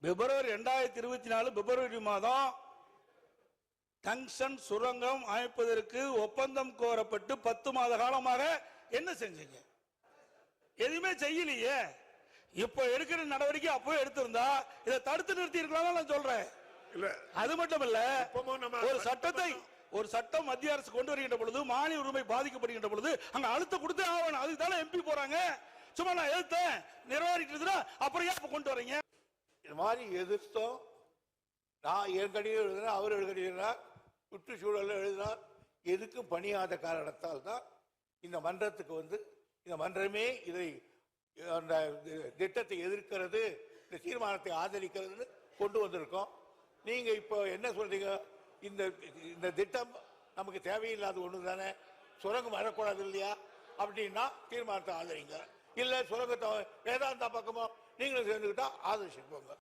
பிப்ரவரி 2024 பிப்ரவரி மாதம் டங்ஸ்டன் சுரங்கம் அமைப்பதற்கு ஒப்பந்தம் கோரப்பட்டு 10 மாத காலமாக என்ன செஞ்சீங்க? எதுவுமே செய்யலையே. இப்ப எடுக்கிற நடவடிக்கை அப்பவே எடுத்திருந்தா இதை தடுத்து நிறுத்தி இருக்கலாம் நான் சொல்றேன். அது மட்டும் இல்ல, ஒரு சட்டம் மத்திய அரசு கொண்டு வருகின்ற பொழுது மாநில உரிமை பாதிக்கப்படுகின்ற பொழுது அங்க அழுத்த கொடுத்தே ஆகணும். அதுக்கு தானே எம்பி போறாங்க. சும்மா நான் எதிர்த்தேன் நிர்வாகிட்டு அப்புறம் ஏன் கொண்டு வரீங்க? இந்த மாதிரி எதிர்த்தோம். நான் ஏற்கனவே எழுதினேன், அவர் எழுதினார், சுற்றுச்சூழல் எழுதினார். எதுக்கும் பணியாத காரணத்தால் தான் இந்த மன்றத்துக்கு இந்த மன்றமே இதை அந்த திட்டத்தை எதிர்க்கிறது, இந்த தீர்மானத்தை ஆதரிக்கிறது கொண்டு வந்திருக்கோம். நீங்க இப்போ என்ன சொல்றீங்க? இந்த திட்டம் நமக்கு தேவையில்லாத ஒண்ணு தானே, சுரங்கம் வரக்கூடாது இல்லையா அப்படின்னா தீர்மானத்தை ஆதரிங்க. இல்ல சுரங்கத்தை வேதாந்தா பக்கமோ நீங்களும் சேர்ந்துக்கிட்டா ஆதரிச்சுக்கோங்க.